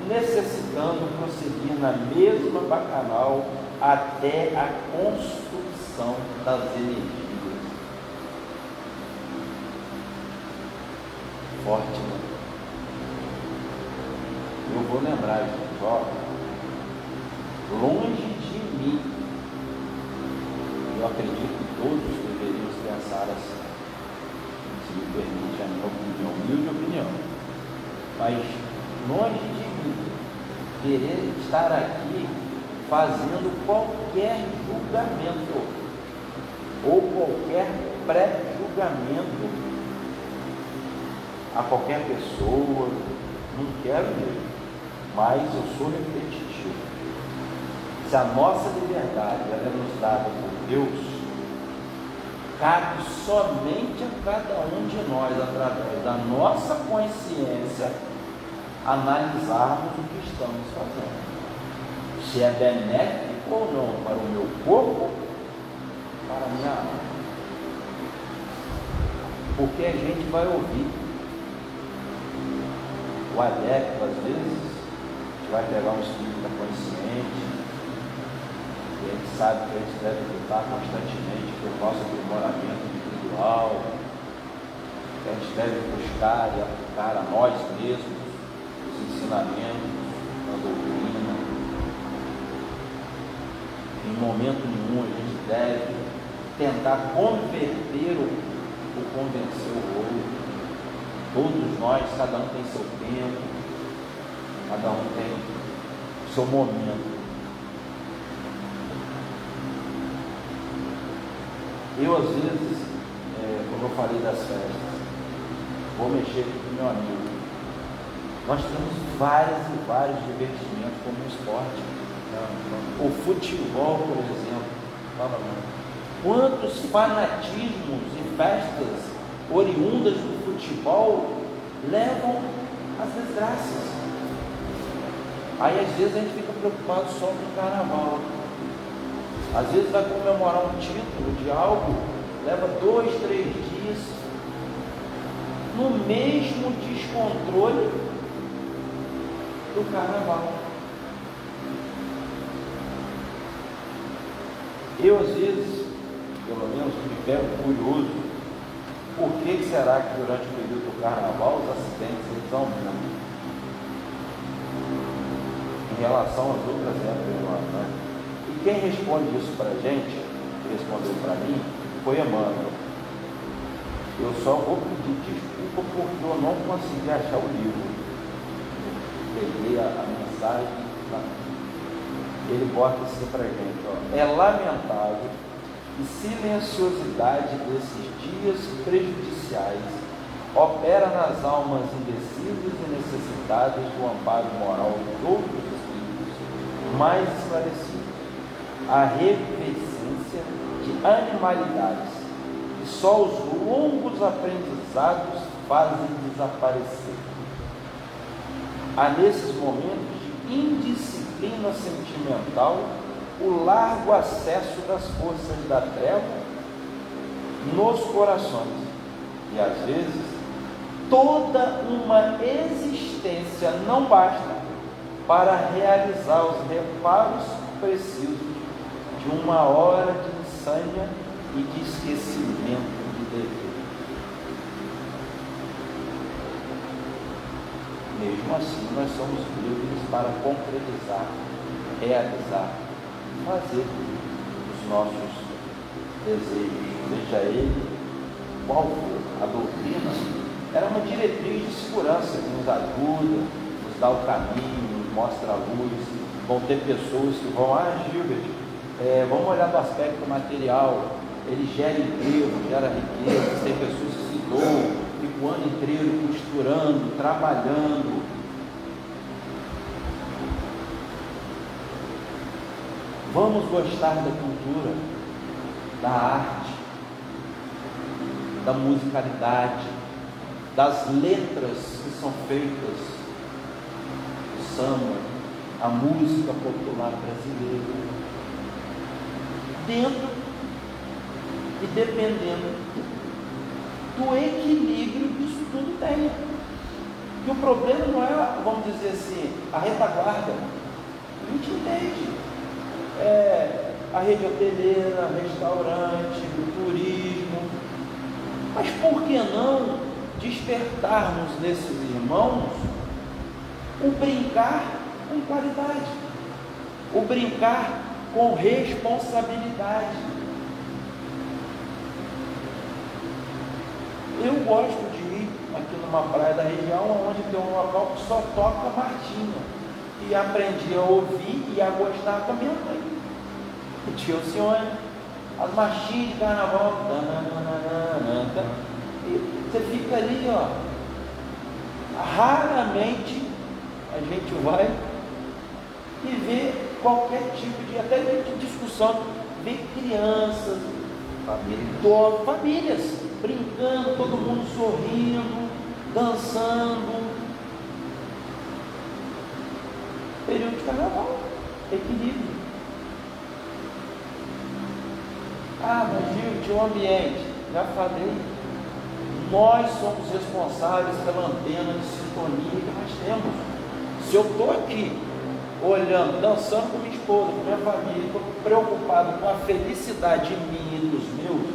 necessitando prosseguir na mesma bacanal até a construção das energias. Forte, né? Eu vou lembrar, gente, ó, longe de mim, eu acredito que todos deveríamos pensar assim, se me permite a minha opinião, humilde opinião, mas longe de mim querer estar aqui fazendo qualquer julgamento ou qualquer pré-julgamento a qualquer pessoa, não quero mesmo, mas eu sou repetitivo. Se a nossa liberdade ela é nos dada por Deus, cabe somente a cada um de nós, através da nossa consciência, analisarmos o que estamos fazendo. Se é benéfico ou não para o meu corpo, para a minha alma. Porque a gente vai ouvir o adepto, às vezes, a gente vai pegar um espírito da consciente, e a gente sabe que a gente deve lutar constantemente pelo nosso aprimoramento individual, que a gente deve buscar e aplicar a nós mesmos os ensinamentos da doutrina. Em momento nenhum a gente deve tentar converter ou convencer o outro. Todos nós, cada um tem seu tempo, cada um tem seu momento. Eu, às vezes, como eu falei das festas, vou mexer aqui com meu amigo. Nós temos vários e vários divertimentos como o esporte. O futebol, por exemplo. Quantos fanatismos e festas oriundas do futebol levam às desgraças. Aí às vezes a gente fica preocupado só com o carnaval. Às vezes vai comemorar um título de algo, leva 2, 3 dias no mesmo descontrole do carnaval. Eu às vezes, pelo menos, me pego curioso. Por que será que durante o período do carnaval os acidentes aumentam em relação às outras épocas do ano, né? E quem responde isso para a gente, que respondeu para mim, foi Emmanuel. Eu só vou pedir desculpa porque eu não consegui achar o livro. Peguei a mensagem. Ele bota assim para a gente, ó, é lamentável e silenciosidade desses dias prejudiciais opera nas almas indecisas e necessitadas do amparo moral de outros espíritos mais esclarecidos, a revivescência de animalidades que só os longos aprendizados fazem desaparecer. Há nesses momentos de indisciplina sentimental o largo acesso das forças da treva nos corações e às vezes toda uma existência não basta para realizar os reparos precisos de uma hora de insânia e de esquecimento de dever. Mesmo assim, nós somos livres para concretizar, realizar, fazer os nossos desejos, seja ele qual for. A doutrina era uma diretriz de segurança que nos ajuda, nos dá o caminho, nos mostra a luz. Vão ter pessoas que vão, Gilbert, vamos olhar do aspecto material, ele gera emprego, gera riqueza, tem pessoas que se doam, ficam o ano inteiro costurando, trabalhando. Vamos gostar da cultura, da arte, da musicalidade, das letras que são feitas, o samba, a música popular brasileira, dentro e dependendo do equilíbrio que isso tudo tem. E o problema não é, vamos dizer assim, a retaguarda. A gente entende. A rede hoteleira, restaurante, o turismo. Mas por que não despertarmos nesses irmãos o brincar com qualidade, o brincar com responsabilidade? Eu gosto de ir aqui numa praia da região onde tem um local que só toca marchinha, e aprendi a ouvir e a gostar com a minha mãe, o tio Alcione, as marchinhas de carnaval, e você fica ali, ó. Raramente a gente vai e vê qualquer tipo de, até de discussão, vê crianças, famílias brincando, todo mundo sorrindo, dançando. Período de carnaval, equilíbrio. Mas Gil, tinha um ambiente. Já falei, nós somos responsáveis pela antena de sintonia que nós temos. Se eu estou aqui olhando, dançando com minha esposa, com minha família, estou preocupado com a felicidade minha e dos meus,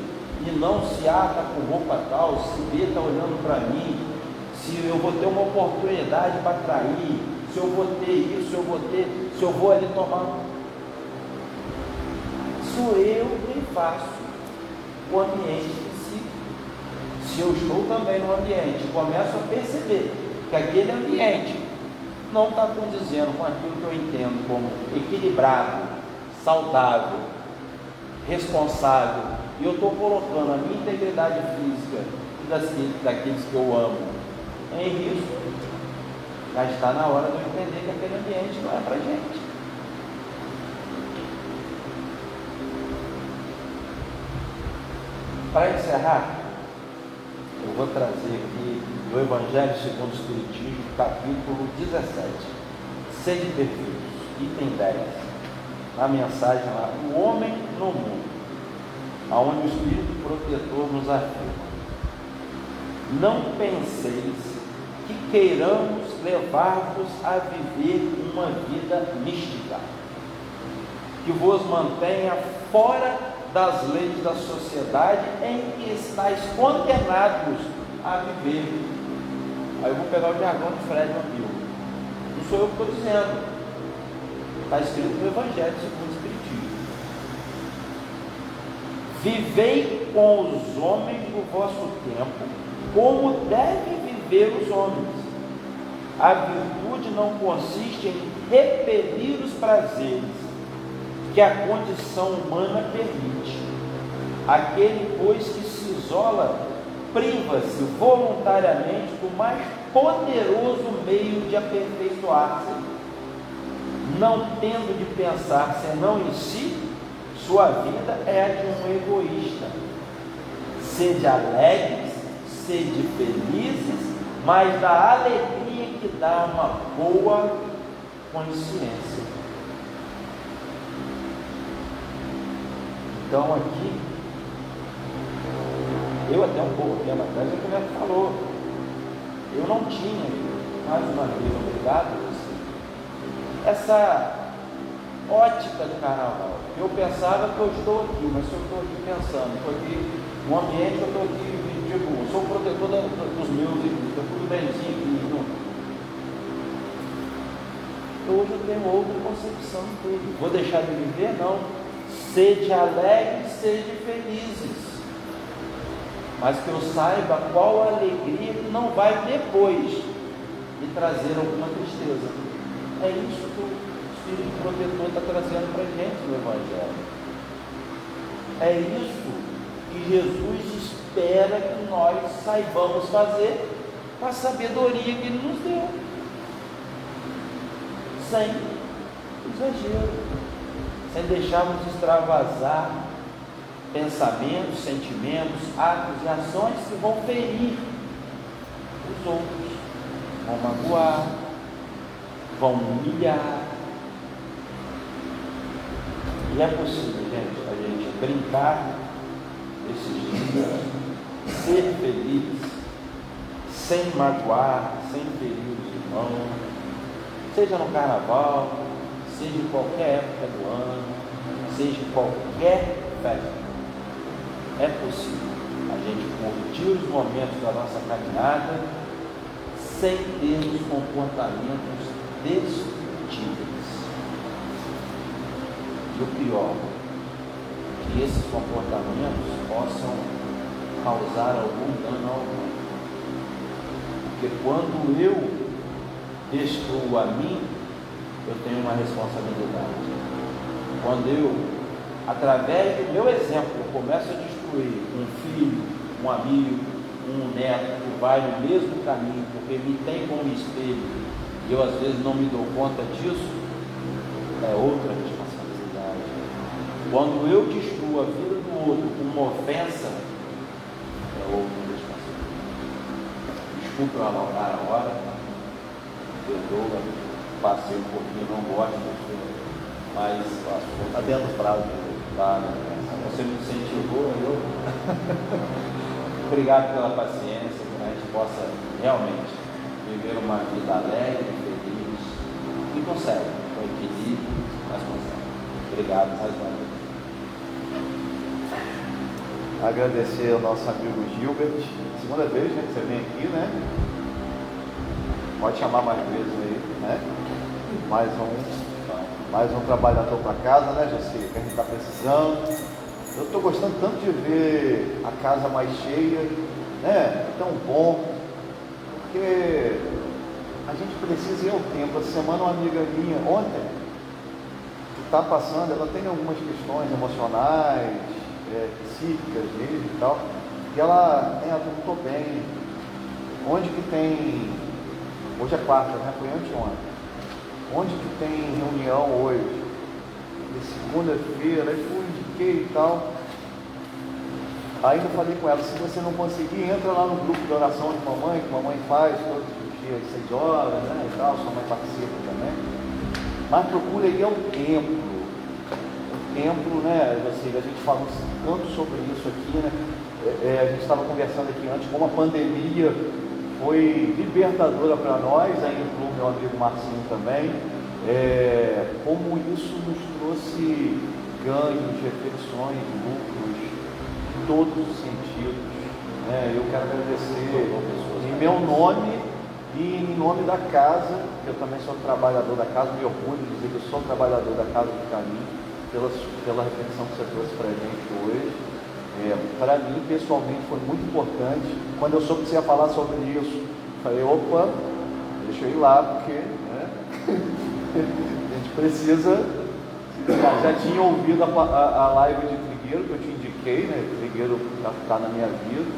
e não se está com roupa tal, se B está olhando para mim, se eu vou ter uma oportunidade para trair, se eu vou ter isso, se eu vou ali tomar. Sou eu quem faço o ambiente em si. Se eu estou também no ambiente, começo a perceber que aquele ambiente não está condizendo com aquilo que eu entendo como equilibrado, saudável, responsável, e eu estou colocando a minha integridade física e daqueles que eu amo em risco, já está na hora de eu entender que aquele ambiente não é para a gente. Para encerrar, eu vou trazer aqui do Evangelho segundo o Espiritismo, capítulo 17, Sede perfeitos, item 10, na mensagem lá, o homem no mundo, aonde o Espírito Protetor nos afirma: não penseis que queiramos levar-vos a viver uma vida mística, que vos mantenha fora das leis da sociedade em que estáis condenados a viver. Aí eu vou pegar o jargão de Fred Vampiro. Não sou eu que estou dizendo. Está escrito no Evangelho segundo o Espiritismo. Vivei com os homens do vosso tempo, como devem viver os homens. A virtude não consiste em repelir os prazeres que a condição humana permite. Aquele, pois, que se isola, priva-se voluntariamente do mais poderoso meio de aperfeiçoar-se, não tendo de pensar senão em si. Sua vida é a de um egoísta. Sede alegres, sede felizes, mas da alegria que dá uma boa consciência. Então aqui, eu até um pouco tempo atrás, o Neto falou, eu não tinha, mais uma vez, obrigado a você, essa ótica do carnaval. Eu pensava que eu estou aqui, mas se eu estou aqui pensando, estou aqui no ambiente, eu estou aqui, tipo, eu sou o protetor dos meus, está tudo benzinho aqui. Hoje eu tenho outra concepção de tudo. Vou deixar de viver? Não. Sede alegres, sede felizes. Mas que eu saiba qual a alegria que não vai depois me trazer alguma tristeza. É isso que o Espírito Protetor está trazendo para a gente no Evangelho. É isso que Jesus espera que nós saibamos fazer com a sabedoria que Ele nos deu. Sem exagero, sem deixarmos extravasar pensamentos, sentimentos, atos e ações que vão ferir os outros, vão magoar, vão humilhar. E é possível, gente, a gente brincar esses dias, ser feliz, sem magoar, sem ferir os irmãos, seja no carnaval, seja em qualquer época do ano, seja em qualquer festa. É possível a gente curtir os momentos da nossa caminhada sem termos comportamentos destrutíveis. E o pior, que esses comportamentos possam causar algum dano ao mundo. Porque quando eu destruo a mim, eu tenho uma responsabilidade. Quando eu, através do meu exemplo, eu começo a destruir um filho, um amigo, um neto que vai no mesmo caminho, porque me tem como espelho, e eu às vezes não me dou conta disso, é outra responsabilidade. Quando eu destruo a vida do outro com uma ofensa, é outra responsabilidade. Desculpe eu alongar a hora, perdoa, passei um pouquinho, não gosto disso, mas está dentro do prazo, tá, né? Você me incentivou, eu. Obrigado pela paciência, que a gente possa realmente viver uma vida alegre, feliz, e consegue, com equilíbrio, mas consegue. Obrigado mais uma vez. Agradecer ao nosso amigo Gilbert, segunda vez, né, que você vem aqui, né? Pode chamar mais vezes aí, né? Mais um trabalhador para casa, né, José? Que a gente está precisando. Eu estou gostando tanto de ver a casa mais cheia, né? Tão bom, porque a gente precisa ir ao tempo. Essa semana uma amiga minha, ontem, que está passando, ela tem algumas questões emocionais, psíquicas mesmo e tal, e ela perguntou bem, onde que tem, hoje é quarta, né? Foi anteontem, onde que tem reunião hoje? De segunda-feira, aí fui, indiquei e tal. Aí eu falei com ela, se você não conseguir, entra lá no grupo de oração de mamãe, que mamãe faz todos os dias, 6 horas, né, e tal, sua mãe participa também. Mas procura ir ao templo. O templo, né, a gente falou tanto sobre isso aqui, né, a gente estava conversando aqui antes, como a pandemia foi libertadora para nós, aí inclui meu amigo Marcinho também, como isso nos trouxe ganhos, reflexões, lucros, em todos os sentidos. Eu quero agradecer em meu nome e em nome da casa, que eu também sou trabalhador da casa, me orgulho de dizer que eu sou trabalhador da Casa do Caminho, pela reflexão que você trouxe para a gente hoje. Para mim, pessoalmente, foi muito importante. Quando eu soube que você ia falar sobre isso, falei, opa, deixa eu ir lá, porque a gente precisa. Já tinha ouvido a live de Trigueiro, que eu te indiquei, né? Trigueiro está na minha vida,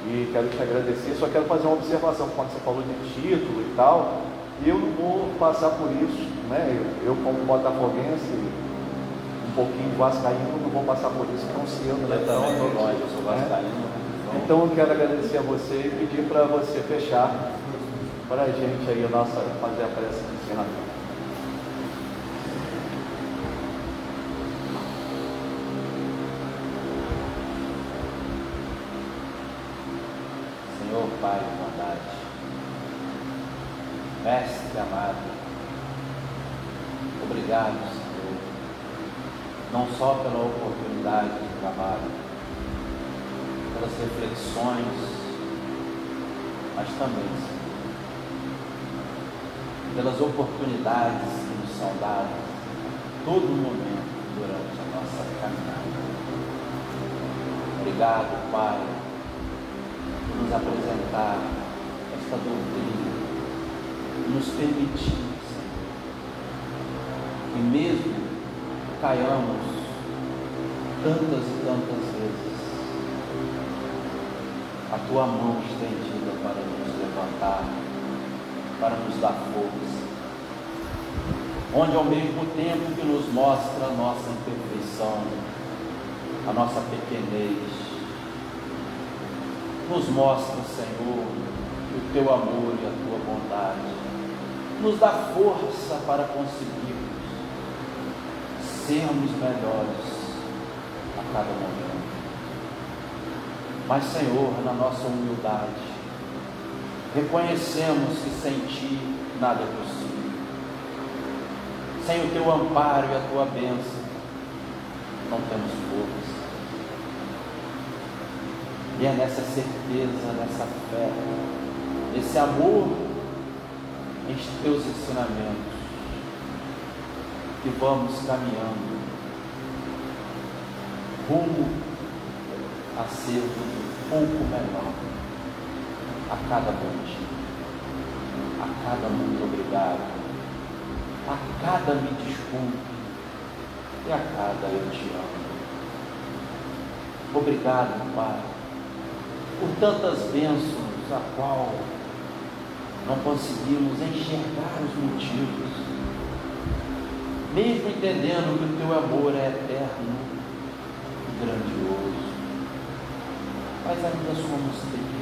e quero te agradecer. Só quero fazer uma observação, quando você falou de título e tal, eu não vou passar por isso, né? Eu como botafoguense, um pouquinho vascaíno, não vou passar por isso, não se eu também estou longe, eu sou vascaíno. Então eu quero agradecer a você e pedir para você fechar para a gente aí fazer a prece de encerramento. Senhor Pai de bondade, Mestre amado, obrigado, Senhor, não só pela oportunidade de trabalho, pelas reflexões, mas também, Senhor, pelas oportunidades que nos são dadas em todo momento durante a nossa caminhada. Obrigado, Pai, por nos apresentar esta doutrina, nos permitir, Senhor, que mesmo caiamos tantas e tantas vezes, a Tua mão estendida para nos levantar, para nos dar força. onde ao mesmo tempo que nos mostra a nossa imperfeição, a nossa pequenez, nos mostra, Senhor, o teu amor e a tua bondade, nos dá força para conseguirmos sermos melhores a cada momento. Mas, Senhor, na nossa humildade, reconhecemos que sem Ti nada é possível. Sem o Teu amparo e a Tua bênção, não temos força. E é nessa certeza, nessa fé, nesse amor em Teus ensinamentos, que vamos caminhando rumo a ser um pouco melhor a cada bom dia, a cada muito obrigado, a cada me desculpe e a cada eu te amo. Obrigado, Pai, por tantas bênçãos a qual não conseguimos enxergar os motivos, mesmo entendendo que o teu amor é eterno e grandioso, mas ainda somos pequenos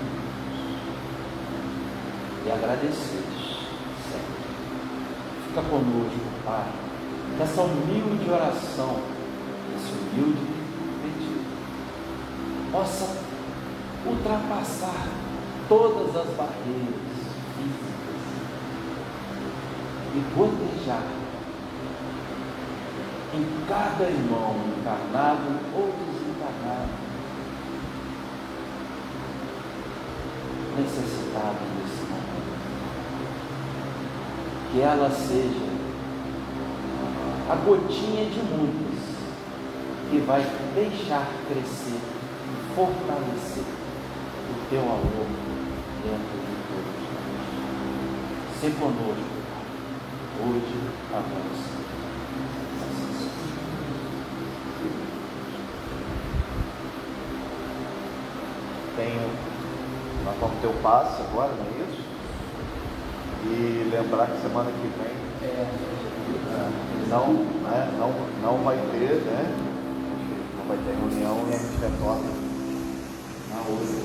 e agradecidos sempre. Fica conosco, Pai, nessa humilde oração, nesse humilde pedido, possa ultrapassar todas as barreiras físicas e gotejar em cada irmão, encarnado ou desencarnado, necessitado nesse momento. Que ela seja a gotinha de muitas que vai deixar crescer e fortalecer o teu amor dentro de todos nós. Se conosco, hoje, agora. Nós vamos ter o passe agora, não é isso? E lembrar que semana que vem não vai ter, né? Não vai ter reunião e a gente retorna na outra.